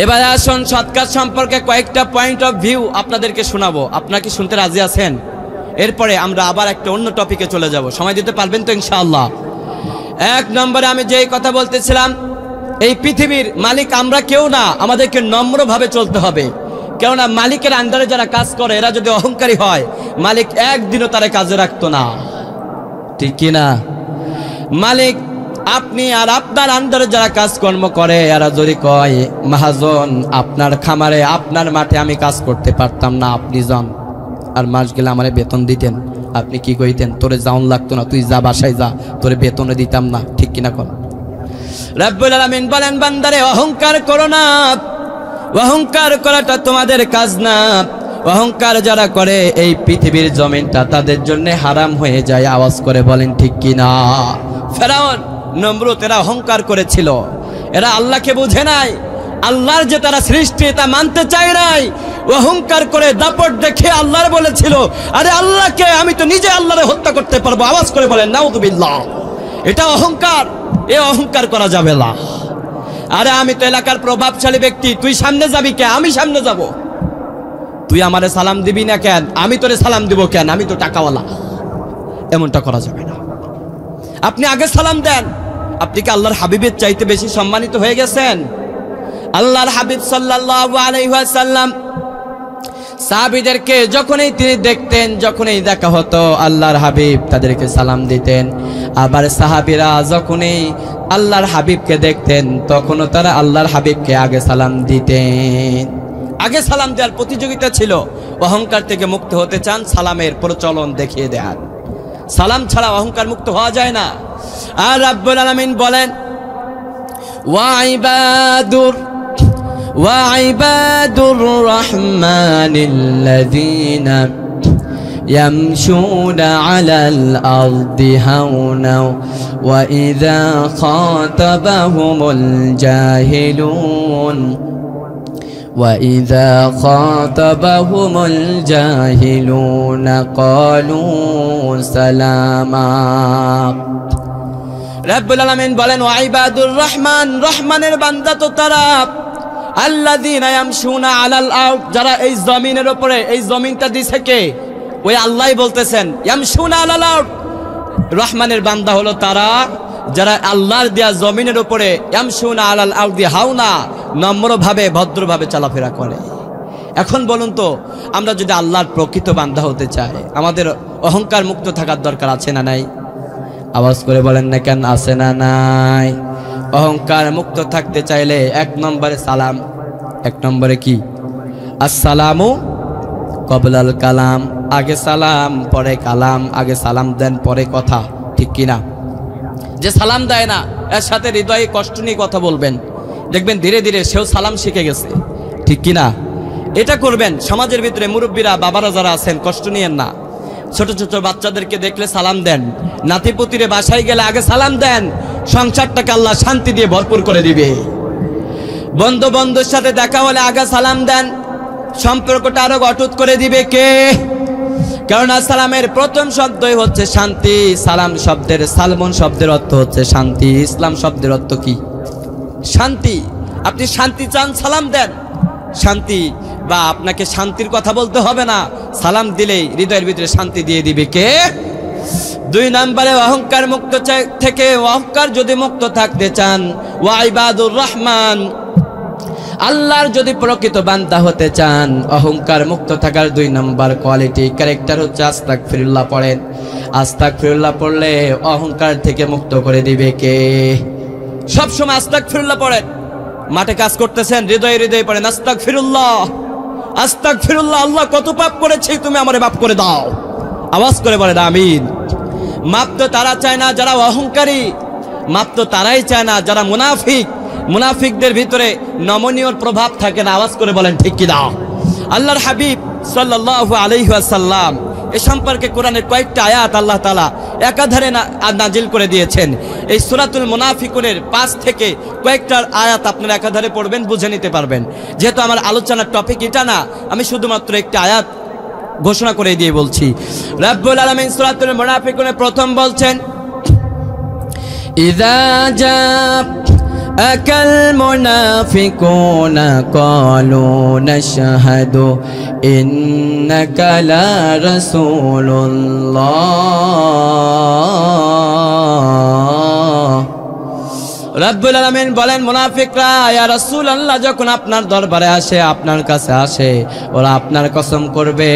এবার আসুন সদকার সম্পর্কে কয়েকটা পয়েন্ট অফ ভিউ আপনাদেরকে শোনাবো। আপনারা কি শুনতে রাজি আছেন? এরপরে আমরা আবার একটা অন্য টপিকে চলে যাব। সময় দিতে পারবেন তো ইনশাআল্লাহ? 1 নম্বরে আমি যেই কথা বলতেছিলাম, এই পৃথিবীর মালিক আমরা কেউ না, আমাদেরকে নম্রভাবে চলতে হবে। কেননা মালিকের আন্ডারে যারা কাজ করে এরা যদি অহংকারী হয়, মালিক একদিনও তারা কাজে রাখতো না। ঠিক কিনা? মালিক আপনি আর আপনার আন্ডারে যারা কাজকর্ম করে এরা যদি কয়, মহাজন আপনার খামারে আপনার মাঠে আমি কাজ করতে পারতাম না, আপনি যান, আর মাস গেলে আমারে বেতন দিতেন, আপনি কি কইতেন? তোরে যাওন লাগতো না, তুই যা বাসায় যা, তোরে বেতনে দিতাম না। ঠিক কিনা কোন? রব্বুল আলামিন বলেন, বান্দারে অহংকার করো না, অহংকার করাটা তোমাদের কাজ না। অহংকার যারা করে এই পৃথিবীর জমিনটা তাদের জন্য হারাম হয়ে যায়। আওয়াজ করে বলেন ঠিক কিনা? ফেরাউন, নমরুদ এরা অহংকার করেছিল, এরা আল্লাহকে বুঝে নাই। আল্লাহর যে তারা সৃষ্টি তা মানতে চায় নাই, অহংকার করে দাপট দেখে আল্লাহর বলেছিল, আরে আল্লাহকে আমি তো নিজে আল্লাহরে হত্যা করতে পারবো। আওয়াজ করে বলেন নাউযুবিল্লাহ। এটা অহংকার, এ অহংকার করা যাবে না। আরে আমি তো এলাকার প্রভাবশালী ব্যক্তি, তুই সামনে যাবি কে? আমি সামনে যাব। তুই আমারে সালাম দিবি না কেন? আমি তোরে সালাম দিব কেন? আমি তো টাকাওয়ালা। এমনটা করা যাবে না। আপনি আগে সালাম দেন। আপনি কি আল্লাহর হাবিবের চাইতে বেশি সম্মানিত হয়ে গেছেন? আল্লাহর হাবিব সাল্লাল্লাহু আলাইহি ওয়াসাল্লাম সাহাবীদেরকে যখনই তিনি দেখতেন, যখনই দেখা হতো আল্লাহর হাবিব তাদেরকে সালাম দিতেন। আবার সাহাবীরা যখনই আল্লাহর হাবিবকে দেখতেন তখনও তারা আল্লাহর হাবিবকে আগে সালাম দিতেন। আগে সালাম দেওয়ার প্রতিযোগিতা ছিল। অহংকার থেকে মুক্ত হতে চান, সালামের প্রচলন দেখিয়ে দেন। সালাম ছাড়া অহংকার মুক্ত হওয়া যায় না। আর রাব্বুল আলামিন বলেন, ওয়াইবাদুর রাহমানিল্লাযীনা ইয়ামশুনা আলাল আরদি হাওনা ওয়া ইযা খাতাবাহুমুল জাহিলুন وَإِذَا خَاطَبَهُمُ الْجَاهِلُونَ قَالُوا سَلَامًا। রব্বুল আলামিন বলেন, ওয়াইবাদুর রহমান, রহমানের বান্দা তো তারা, আল্লাযীনা ইয়ামশুনা আলাল আরদ, যারা এই জমিনের উপরে, এই জমিনটা দিছে কে? ওই আল্লাহই বলতেছেন ইয়ামশুনা আলাল আরদ। রহমানের বান্দা হলো তারা যারা আল্লাহর দেয়া জমিনের উপরে ইয়ামশুনা আলাল আরদি হাওনা, নম্রভাবে ভদ্রভাবে চলাফেরা করে। এখন বলুন তো, আমরা যদি আল্লাহর প্রকৃত বান্দা হতে চাই, আমাদের অহংকার মুক্ত থাকার দরকার আছে না নাই? আওয়াজ করে বলেন না কেন, আছে না নাই? অহংকার মুক্ত থাকতে চাইলে 1 নম্বরে সালাম। 1 নম্বরে কি? আসসালামু কবলাল কালাম। আগে সালাম পরে কালাম। আগে সালাম দেন পরে কথা, ঠিক কিনা? যে সালাম দেয় না এর সাথে হৃদয়ে কষ্ট নিয়ে কথা বলবেন, দেখবেন ধীরে ধীরে সেও সালাম শিখে গেছে, ঠিক কিনা? এটা করবেন। সমাজের ভিতরে মুরব্বীরা, বাবারা যারা আছেন, কষ্ট নিয়েন না। ছোট ছোট বাচ্চাদেরকে দেখলে সালাম দেন। নাতিপুতিরে বাসায় গেলে আগে সালাম দেন। সংসারটাকে আল্লাহ শান্তি দিয়ে ভরপুর করে দিবে। বন্ধু বন্ধুর সাথে দেখা হলে আগে সালাম দেন, সম্পর্কটা আরো অটুট করে দিবে কে? কেননা সালামের প্রথম শব্দই হচ্ছে শান্তি। সালাম শব্দের, সালমন শব্দের অর্থ হচ্ছে শান্তি। ইসলাম শব্দের অর্থ কি? শান্তি। আপনি শান্তি চান, সালাম দেন। শান্তি বা আপনাকে শান্তির কথা বলতে হবে না, সালাম দিলেই হৃদয়ের ভিতরে শান্তি দিয়ে দিবে কে? 2 নম্বরে অহংকার মুক্ত থেকে, অহংকার যদি মুক্ত থাকতে চান, ওয়াইবাদুর রহমান, আল্লাহর যদি প্রকৃত বান্দা হতে চান, অহংকার মুক্ত থাকার 2 নম্বর কোয়ালিটি, ক্যারেক্টার হচ্ছে আস্তাগফিরুল্লাহ পড়েন। আস্তাগফিরুল্লাহ পড়লে অহংকার থেকে মুক্ত করে দিবে কে? সবসময় আস্তাগফিরুল্লাহ পড়েন। মাঠে কাজ করতেছেন, হৃদয়ে হৃদয়ে পড়েন আস্তাগফিরুল্লাহ, আস্তাগফিরুল্লাহ। আল্লাহ কত পাপ করেছি, তুমি আমারে মাফ করে দাও। আওয়াজ করে বলেন আমিন। মাপ তো তারা চায় না যারা অহংকারী, মাপ তো তারাই চায় না যারা মুনাফিক। মুনাফিকদের ভিতরে নমনীয়র প্রভাব থাকে না। আওয়াজ করে বলেন ঠিক কি না? আল্লাহর হাবিব সাল্লাল্লাহু আলাইহি ওয়াসাল্লাম এ সম্পর্কে কোরআনের কয়েকটা আয়াত আল্লাহ তাআলা একাধারে নাজিল করে দিয়েছেন। এই সূরাতুল মুনাফিকুনের 5 থেকে কয়েকটা আয়াত আপনারা একাধারে পড়বেন, বুঝে নিতে পারবেন। যেহেতু আমার আলোচনার টপিক এটা না, আমি শুধুমাত্র একটা আয়াত ঘোষণা করে দিয়ে বলছি। রব্বুল আলামিন সূরাতুল মুনাফিকুনের প্রথম বলছেন, ইযা জাআকাল মুনাফিকুনা ক্বালু নাশহাদু ইন্নাকা লা রাসূলুল্লাহ। রব্বুল আলামিন বলেন, মুনাফিকরা ইয়া রাসূলুল্লাহ যখন আপনার দরবারে আসে, আপনার কাছে আসে, ওরা আপনার কসম করবে,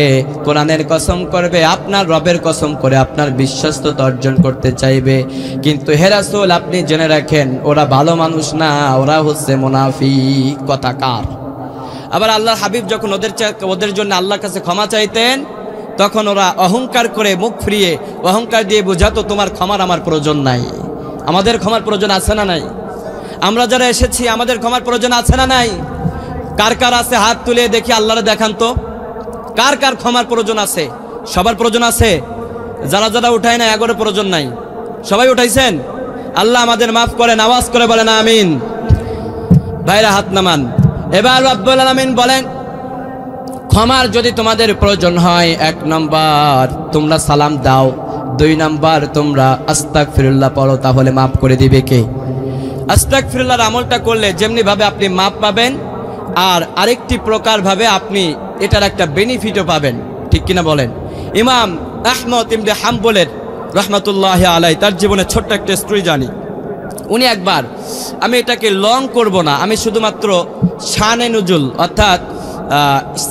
কোরআনের কসম করবে, আপনার রবের কসম করে আপনার বিশ্বস্ততা অর্জন করতে চাইবে। কিন্তু হে রাসূল, আপনি জেনে রাখেন ওরা ভালো মানুষ না, ওরা হচ্ছে মুনাফিক। কথা কার? আবার আল্লাহর হাবিব যখন ওদের জন্য আল্লাহর কাছে ক্ষমা চাইতেন, তখন ওরা অহংকার করে মুখ ফিরিয়ে অহংকার দিয়ে বোঝাতো তোমার ক্ষমার আমার প্রয়োজন নাই। আমাদের ক্ষমার প্রয়োজন আছে না নাই? আমরা যারা এসেছি আমাদের ক্ষমার প্রয়োজন আছে না নাই? কার কার আছে হাত তুলে দেখি, আল্লাহরে দেখান তো কার কার ক্ষমার প্রয়োজন আছে? সবার প্রয়োজন আছে। যারা যারা উঠায় না এগোর প্রয়োজন নাই, সবাই উঠাইছেন। আল্লাহ আমাদের মাফ করেন। আওয়াজ করে বলেন আমিন। ভাইরা হাত নামান। এবার রব্বুল আলামিন বলেন, ক্ষমার যদি তোমাদের প্রয়োজন হয়, 1 নম্বর তোমরা সালাম দাও, 2 নম্বর তোমরা আস্তাগফিরুল্লাহ পড়ো, তাহলে মাফ করে দিবে কে? আস্তাগফিরুল্লাহর আমলটা করলে যেমনি ভাবে আপনি মাফ পাবেন, আর আরেকটি প্রকার ভাবে আপনি এটার একটা বেনিফিটও পাবেন, ঠিক কিনা বলেন? ইমাম আহমদ ইবনে হাম্বলের রহমাতুল্লাহি আলাইহি তার জীবনে ছোট্ট একটা স্টোরি জানি। উনি একবার, আমি এটাকে লং করব না, আমি শুধুমাত্র শানে নুজুল অর্থাৎ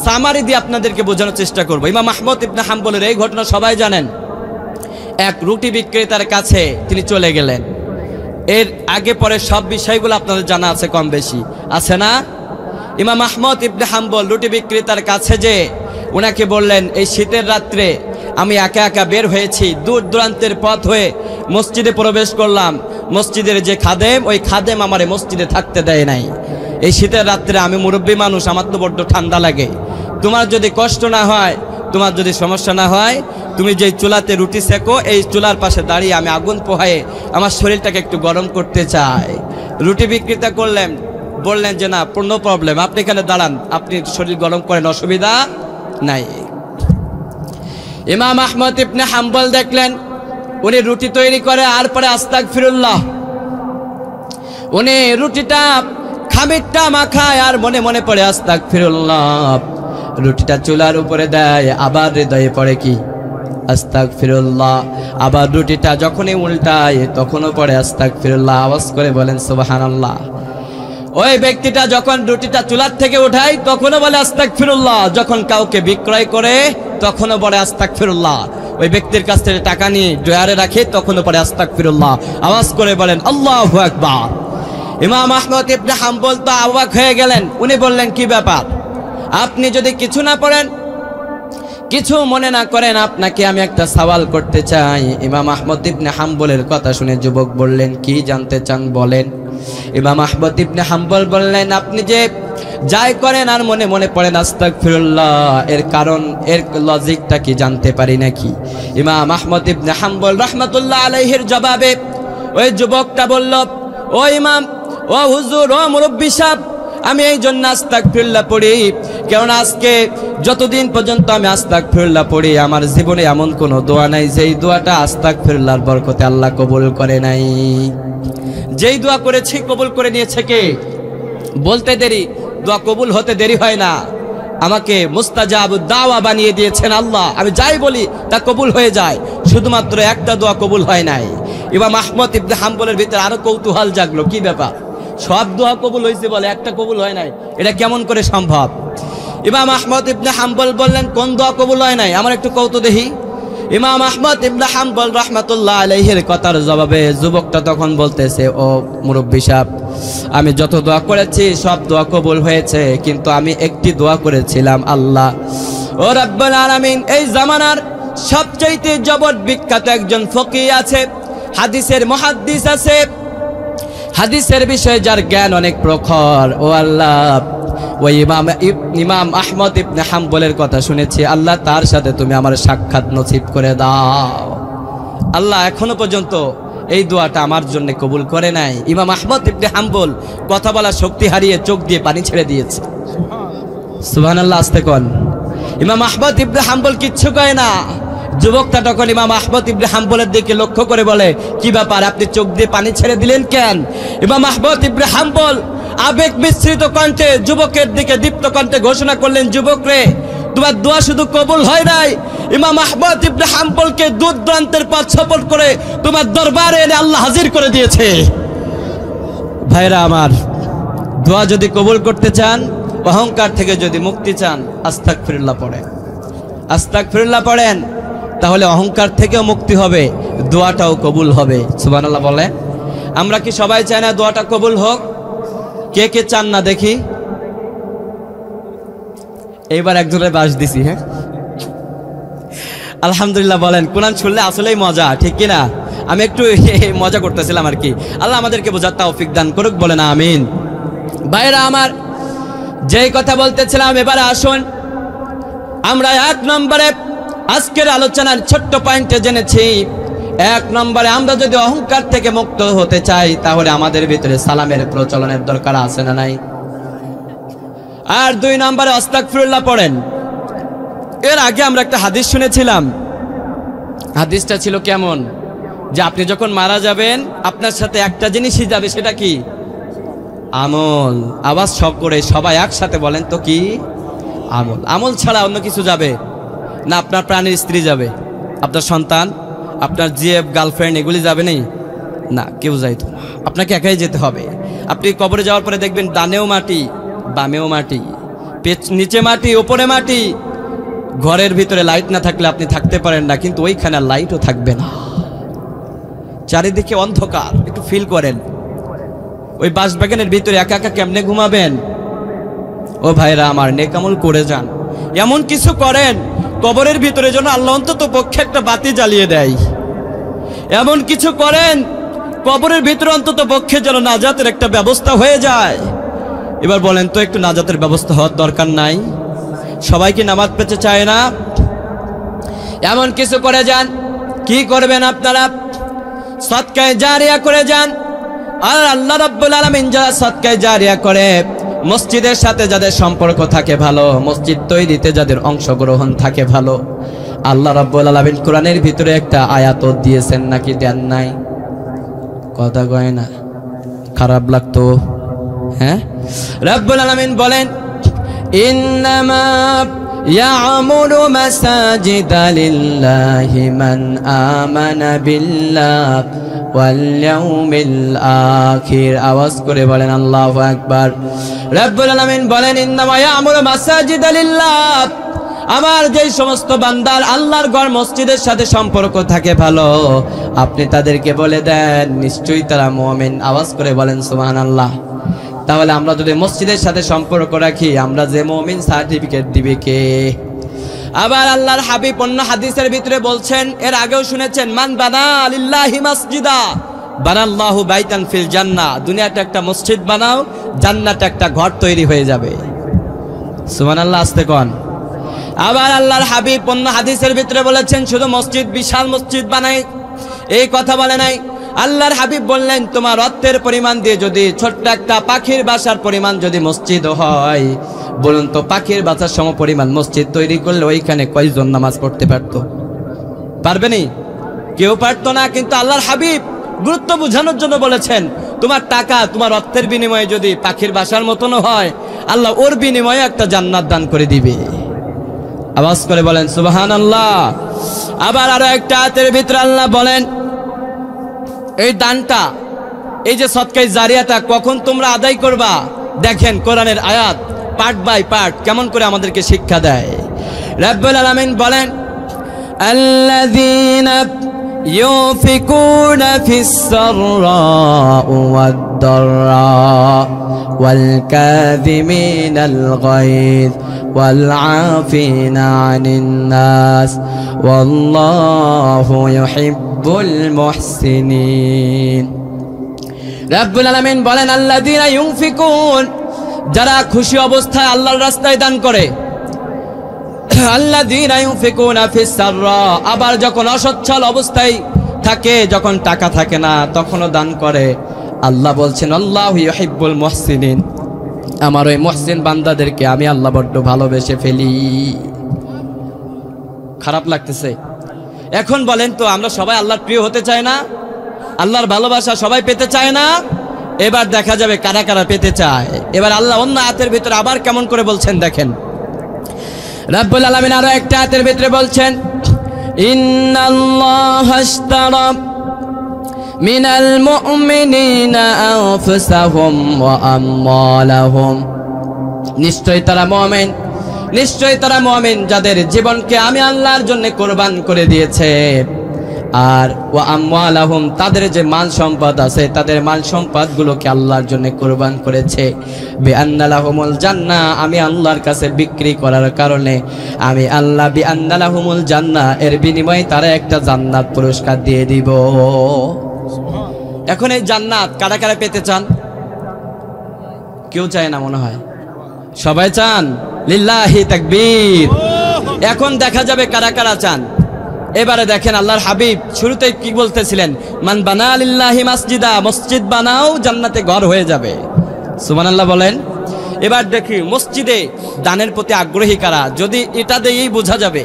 সামারি দিয়ে আপনাদেরকে বোঝানোর চেষ্টা করব। ইমাম আহমদ ইবনে হাম্বলের এই ঘটনা সবাই জানেন। এক রুটি বিক্রেতার কাছে তিনি চলে গেলেন। এর আগে পরে সব বিষয়গুলো আপনাদের জানা আছে কম বেশি, আছে না? ইমাম আহমদ ইবনে হাম্বল রুটি বিক্রেতার কাছে যে ওনাকে বললেন, এই শীতের রাত্রে আমি একা একা বের হয়েছি, দূর দূরান্তের পথ হয়ে মসজিদে প্রবেশ করলাম। মসজিদের যে খাদেম, ওই খাদেম আমারে মসজিদে থাকতে দেয় নাই। এই শীতের রাত্রে আমি মুরব্বী মানুষ, আমার তো বড্ড ঠান্ডা লাগে। তোমার যদি কষ্ট না হয়, তোমার যদি সমস্যা না হয়, তুমি যে চুলাতে রুটি সেকো, এই চুলার পাশে দাঁড়িয়ে আমি আগুন পোহায়ে আমার শরীরটাকে একটু গরম করতে চাই। রুটি বিক্রেতা বললেন যে না, নো প্রবলেম, আপনি এখানে দাঁড়ান, আপনি শরীর গরম করেন, অসুবিধা নাই। ইমাম আহমদ ইবনে হাম্বল দেখলেন উনি রুটি তৈরি করে, আর পরে আস্তাগফিরুল্লাহ, উনি রুটিটা খামিরটা মাখায় আর মনে মনে পড়ে আস্তাগফিরুল্লাহ। রুটিটা চুলার উপরে দেয়, আবার হৃদয়ে পড়ে কি? আস্তাগফিরুল্লাহ। আবার রুটিটা যখনই উল্টায় তখনও পড়ে আস্তাগফিরুল্লাহ। আওয়াজ করে বলেন সুবহানাল্লাহ। ওই ব্যক্তিটা যখন রুটিটা চুলার থেকে উঠায় তখনও বলে আস্তাগফিরুল্লাহ, যখন কাউকে বিক্রয় করে তখনও বলে আস্তাগফিরুল্লাহ, ওই ব্যক্তির কাছ থেকে টাকা নিয়ে ড্রয়ারে রাখে তখনও পড়ে আস্তাগফিরুল্লাহ। আওয়াজ করে বলেন আল্লাহু আকবার। ইমাম আহমদ ইবনে হাম্বল তো অবাক হয়ে গেলেন। উনি বললেন, কি ব্যাপার, আপনি যদি কিছু না পড়েন, কিছু মনে না করেন, আপনাকে আমি একটা সওয়াল করতে চাই। ইমাম আহমদ ইবনে হাম্বলের কথা শুনে যুবক বললেন, কি জানতে চান বলেন। ইমাম আহমদ ইবনে হাম্বল বললেন, আপনি যে যাই করেন আর মনে মনে পড়েন আস্তাগফিরুল্লাহ, এর কারণ, এর লজিকটা কি জানতে পারি নাকি? ইমাম আহমদ ইবনে হাম্বল রাহমাতুল্লাহ আলাইহির জবাবে ওই যুবকটা বলল, ও ইমাম, ও হুজুর, ও মুরব্বি সাহেব, আমি এই জন্য আস্তাগফিরুল্লাহ পড়ি, কারণ আজকে যতদিন পর্যন্ত আমি আস্তাগফিরুল্লাহ পড়ি, আমার জীবনে এমন কোনো দোয়া নাই যেই দোয়াটা আস্তাগফিরুল্লাহর বরকতে আল্লাহ কবুল করে নাই। যেই দোয়া করেছি কবুল করে নিয়েছে কে? বলতে দেরি, দোয়া কবুল হতে দেরি হয় না। আমাকে মুস্তাজাবুদ দাওয়া বানিয়ে দিয়েছেন আল্লাহ। আমি যাই বলি তা কবুল হয়ে যায়। শুধুমাত্র একটা দোয়া কবুল হয় নাই। ইমাম আহমদ ইবনে হাম্বলের ভিতরে আরো কৌতূহল জাগলো, কি ব্যাপার, সব দোয়া কবুল হয়েছে বলে একটা কবুল হয় নাই, এটা কেমন করে সম্ভব? ইমাম আহমদ ইবনে হাম্বল বললেন, কোন দোয়া কবুল হয় নাই, আমার একটু কৌতূহল দেখি। ইমাম আহমদ ইবনে হাম্বল রাহমাতুল্লাহ আলাইহির কথার জবাবে যুবকটা তখন বলতেছে, ও মুরব্বি সাহেব, আমি যত দোয়া করেছি সব দোয়া কবুল হয়েছে, কিন্তু আমি একটি দোয়া করেছিলাম, আল্লাহ ও রাব্বুল আলামিন, এই জামানার সবচাইতে জবর বিখ্যাত একজন ফকিহ আছে, হাদিসের মুহাদ্দিস আছে, হাদিসের বিষয়ে যার জ্ঞান অনেক প্রখর, ও আল্লাহ, ওই ইমাম আহমদ ইবনে হাম্বলের কথা শুনেছি, আল্লাহ তার সাথে তুমি আমার সাক্ষাৎ নসিব করে দাও। আল্লাহ এখনো পর্যন্ত এই দোয়াটা আমার জন্য কবুল করে নাই। ইমাম আহমদ ইবনে হাম্বল কথা বলার শক্তি হারিয়ে চোখ দিয়ে পানি ছেড়ে দিয়েছে। সুবহানাল্লাহ, আস্তে কোন। ইমাম আহমদ ইবনে হাম্বল কিচ্ছু কয় না। যুবকটা তখন ইমাম আহমদ ইবনে হাম্বলের দিকে লক্ষ্য করে বলে, কি ব্যাপার, আপনি চোখ দিয়ে পানি ছেড়ে দিলেন কেন? ইমাম আহমদ ইবনে হাম্বল আবেগ মিশ্রিত কণ্ঠে যুবকের দিকে দীপ্ত কণ্ঠে ঘোষণা করলেন, যুবক রে, তোমার দোয়া শুধু কবুল হয় নাই, ইমাম আহমদ ইবনে হাম্বলকে দূর দূরান্তের পথ সফর করে তোমার দরবারে এনে আল্লাহ হাজির করে দিয়েছে। ভাইরা আমার, দোয়া যদি কবুল করতে চান, অহংকার থেকে যদি মুক্তি চান, আস্তাগফিরুল্লাহ পড়েন। আস্তাগফিরুল্লাহ পড়েন, তাহলে অহংকার থেকেও মুক্তি হবে, দোয়াটাও কবুল হবে। সুবহানাল্লাহ বলে। আমরা কি সবাই চাই না দোয়াটা কবুল হোক? কে কে চান না দেখি? এইবার একজনের বাস দিছি। হ্যাঁ, আলহামদুলিল্লাহ বলেন। কোরআন শুনলে আসলেই মজা, ঠিক কিনা? আমি একটু মজা করতেছিলাম আর কি। আল্লাহ আমাদেরকে বোঝার তৌফিক দান করুক, বলেন আমিন। ভাইরা আমার, যেই কথা বলতেছিলাম, এবারে আসুন আমরা 1 নম্বরে আজকের আলোচনার ছোট্ট পয়েন্টে জেনেছি। 1 নম্বরে, আমরা যদি অহংকার থেকে মুক্ত হতে চাই, তাহলে আমাদের ভিতরে সালামের প্রচলনের দরকার আছে না নাই? আর 2 নম্বরে আস্তাগফিরুল্লাহ পড়েন। এর আগে আমরা একটা হাদিস শুনেছিলাম। হাদিসটা ছিল কেমন, যে আপনি যখন মারা যাবেন আপনার সাথে একটা জিনিসই যাবে, সেটা কি? আমল। আওয়াজ সব করে সবাই একসাথে বলেন তো, কি? আমল। আমল ছাড়া অন্য কিছু যাবে না? আপনার প্রাণের স্ত্রী যাবে, আপনার সন্তান, আপনার জিএফ, গার্লফ্রেন্ড, এগুলি যাবে নেই না, কেউ যাইতো না, আপনাকে একাই যেতে হবে। আপনি কবরে যাওয়ার পরে দেখবেন ডানেও মাটি, বামেও মাটি, নিচে মাটি, উপরে মাটি। ঘরের ভিতরে লাইট না থাকলে আপনি থাকতে পারেন না, কিন্তু ওইখানে লাইটও থাকবে না, চারিদিকে অন্ধকার। একটু ফিল করেন, ওই বাসবাগানের ভিতরে একা একা কেমনে ঘুমাবেন? ও ভাইরা আমার, নেক আমল করে যান, এমন কিছু করেন কবরের ভিতরে যেন আল্লাহ অন্তত পক্ষে একটা বাতি জ্বালিয়ে দেয়। এমন কিছু করেন কবরের ভিতরে অন্তত পক্ষে যেন নাজাতের একটা ব্যবস্থা হয়ে যায়। এবার বলেন তো, একটু নাজাতের ব্যবস্থা হওয়ার দরকার নাই? সবাই কি নামাজ পেতে চায় না? এমন কিছু করে যান। কি করবেন আপনারা? সদকায়ে জারিয়া করে যান। আর আল্লাহ রাব্বুল আলামিন যারা সদকায়ে জারিয়া করে, মসজিদের সাথে যাদের সম্পর্ক থাকে ভালো, মসজিদ তৈরিতে যাদের অংশগ্রহণ থাকে ভালো, আল্লাহ রাব্বুল আলামিন কোরআনের ভিতরে একটা আয়াত দিয়েছেন, নাকি দেন নাই? কথা কয় না, খারাপ লাগতো। হ্যাঁ, রাব্বুল আলামিন বলেন, ইন্নামা ইয়ামুরু মাসাজিদা লিল্লাহি মান আমানা বিল্লাহ ওয়াল ইয়াউমিল আখির। আওয়াজ করে বলেন আল্লাহু আকবার। রাব্বুল আলামিন বলেন, ইন্নামা ইয়ামুরু মাসাজিদা লিল্লাহ, আমার যে সমস্ত বান্দার আল্লাহর ঘর মসজিদের সাথে সম্পর্ক থাকে ভালো, আপনি তাদেরকে বলে দেন নিশ্চয়ই তারা মুমিন। আওয়াজ করে বলেন সুবহানাল্লাহ। তাহলে আমরা যদি মসজিদের সাথে সম্পর্ক রাখি, আমরা যে মুমিন সার্টিফিকেট দিবে কে? আবার আল্লাহর হাবিব অন্য হাদিসের ভিতরে বলছেন, এর আগেও শুনেছেন, মান বানা লিল্লাহি মাসজিদা বানাল্লাহু বাইতান ফিল জান্নাহ। দুনিয়াটা একটা মসজিদ বানাও, জান্নাতে একটা ঘর তৈরি হয়ে যাবে। সুবহানাল্লাহ, আস্তে কোন। আবার আল্লাহর হাবিব অন্য হাদিসের ভিতরে বলেছেন, শুধু মসজিদ, বিশাল মসজিদ বানাই, এই কথা বলে নাই। আল্লাহর হাবিব বললেন, তোমার অর্থের পরিমাণ দিয়ে যদি ছোট্ট একটা পাখির বাসার পরিমাণ যদি মসজিদ হয়, বলুন তো পাখির বাসার সম পরিমাণ মসজিদ তৈরি করলে ওইখানে কয়জন নামাজ পড়তে পারত? পারবেনি? কেউ পারতো না। কিন্তু আল্লাহর হাবিব গুরুত্ব বোঝানোর জন্য বলেছেন, তোমার টাকা, তোমার অর্থের বিনিময়ে যদি পাখির বাসার মতনও হয়, আল্লাহ ওর বিনিময়ে একটা জান্নাত দান করে দিবে। আওয়াজ করে বলেন সুবহানাল্লাহ। আবার আরো একটা আয়াতের ভিতরে আল্লাহ বলেন, এই দানটা, এই যে সদকায়ে জারিয়াটা কখন তোমরা আদায় করবা? দেখেন কোরআনের আয়াত পার্ট বাই পার্ট কেমন করে আমাদেরকে শিক্ষা দেয়। রাব্বুল আলামিন বলেন, আল্লাযীনা ইউনফিকুনা ফিস সাররা'i ওয়াদ-দাররা ওয়াল কাযিমিনাল গায়য ওয়াল আফিনা আনিন নাস ওয়াল্লাহু ইউহিব্বুল মুহসিনিন। রাব্বুল আলামিন বলেন, আল্লাযীনা ইউনফিকুন, যারা খুশি অবস্থায় আল্লাহর রাস্তায় দান করে। আল্লাযীনা ইউনফিকুনা ফিস সাররা, আবার যখন অসচ্ছল অবস্থায় থাকে, যখন টাকা থাকে না, তখনও দান করে। আল্লাহ বলছেন, আল্লাহু ইউহিব্বুল মুহসিনিন, আমার ওই মুহসিন বান্দাদেরকে আমি আল্লাহ বড্ড ভালোবেসে ফেলি। খারাপ লাগতেছে? এখন বলেন তো, আমরা সবাই আল্লাহর প্রিয় হতে চাই না? আল্লাহর ভালোবাসা সবাই পেতে চায় না? এবার দেখা যাবে কারা কারা পেতে চায়। এবার আল্লাহ অন্য আয়াতের ভিতরে আবার কেমন করে বলছেন দেখেন। রাব্বুল আলামিন আরো একটা আয়াতের ভিতরে বলছেন, ইন্নাল্লাহা আশতারা মিনাল মুমিনিনা আনফুসাহুম ওয়া আমওয়ালাহুম, নিশ্চয়ই তারা মুমিন, নিশ্চয়ই তারা মুমিন যাদের জীবনকে আমি আল্লাহর জন্য কোরবান করে দিয়েছে। আর ওয়া আমওয়ালাহুম, তাদের যে মাল সম্পদ আছে, তাদের মাল সম্পদ গুলোকে আল্লাহর জন্য কোরবান করেছে। বিআন্না লাহুমুল জান্নাহ, আমি আল্লাহর কাছে বিক্রি করার কারণে আমি আল্লাহ বিআন্না লাহুমুল জান্নাহ, এর বিনিময়ে তারা একটা জান্নাত পুরস্কার দিয়ে দিব। এখন এই জান্নাত কারা কারা পেতে চান? কেউ চায় না মনে হয়, সবাই চান। লিল্লাহি তাকবীর। এখন দেখা যাবে কারা কারা চান। এবারে দেখেন আল্লাহর হাবিব শুরুতেই কি বলতেছিলেন, মান বানা লিল্লাহি মাসজিদা, মসজিদ বানাও জান্নাতে ঘর হয়ে যাবে। সুবহানাল্লাহ বলেন। এবার দেখি মসজিদে দানের প্রতি আগ্রহী কারা, যদি এটা দিয়েই বোঝা যাবে।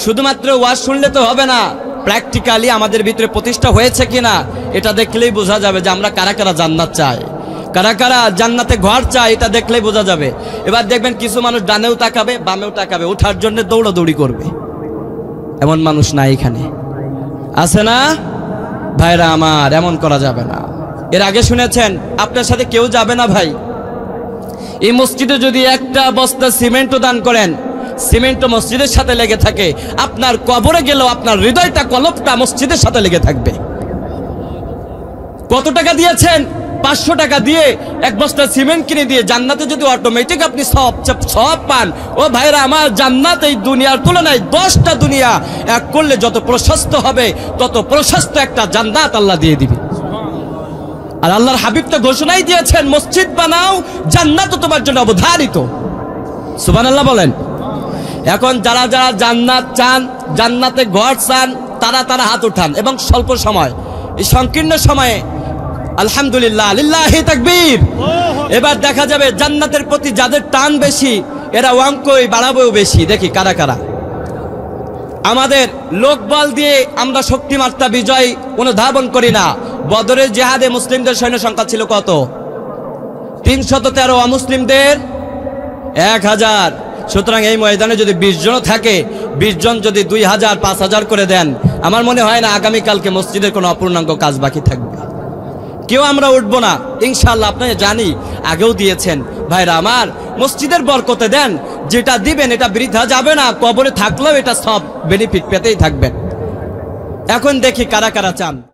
শুধুমাত্র ওয়াজ শুনলে তো হবে না, প্র্যাকটিক্যালি আমাদের ভিতরে প্রতিষ্ঠা হয়েছে কিনা এটা দেখলেই বোঝা যাবে যে আমরা কারা কারা জান্নাত চাই, কারা কারা জান্নাতে ঘর চাই, এটা দেখলেই বোঝা যাবে। এবার দেখবেন কিছু মানুষ ডানেও তাকাবে বামেও তাকাবে, ওঠার জন্য দৌড়াদৌড়ি করবে। এমন মানুষ নাই এখানে, আছে না ভাইরা আমার? এমন করা যাবে না। এর আগে শুনেছেন আপনার সাথে কেউ যাবে না ভাই, এই মসজিদে যদি একটা বস্তা সিমেন্টও দান করেন, সিমেন্টও মসজিদের সাথে লেগে থাকে, আপনার কবরে গেলেও আপনার হৃদয়টা কলবটা মসজিদের সাথে লেগে থাকবে। কত টাকা দিয়েছেন? 500 টাকা দিয়ে এক বস্তা সিমেন্ট কিনে দিয়ে জান্নাতে যদি অটোমেটিক আপনি সব পান, ও ভাইরা আমার, জান্নাত এই দুনিয়ার তুলনায় 10টা দুনিয়া এক করলে যত প্রশস্ত হবে তত প্রশস্ত একটা জান্নাত আল্লাহ দিয়ে দিবে। আর আল্লাহর হাবিব তো ঘোষণাই দিয়েছেন, মসজিদ বানাও, জান্নাত তোমার জন্য অবধারিত। সুবহানাল্লাহ বলেন। এখন যারা যারা জান্নাত চান, জান্নাতে ঘর চান, তারা হাত উঠান, এবং স্বল্প সময়, এই সংকীর্ণ সময়ে আলহামদুলিল্লাহ, লিল্লাহি তাকবীর। এবার দেখা যাবে জান্নাতের প্রতি যাদের টান বেশি, এরা অঙ্কই বাড়াবেও বেশি। দেখি কারা কারা। আমাদের লোকবল দিয়ে আমরা শক্তিমাত্রা বিজয় অনুধাবন করি না। বদরের জিহাদে মুসলিমদের সৈন্য সংখ্যা ছিল কত? 313, অমুসলিমদের 1000। সুতরাং এই ময়দানে যদি 20 জন থাকে, 20 জন যদি 2000 5000 করে দেন, আমার মনে হয় না আগামীকালকে মসজিদের কোনো অপূর্ণাঙ্গ কাজ বাকি থাকবে। কেউ আমরা উঠবো না ইনশাআল্লাহ। আপনারা জানি আগেও দিয়েছেন ভাইরা আমার, মসজিদের বরকতে দেন, যেটা দিবেন এটা বৃথা যাবে না, কবরে থাকলেও এটা সব বেনিফিট পেতেই থাকবেন। এখন দেখি কারা কারা চান।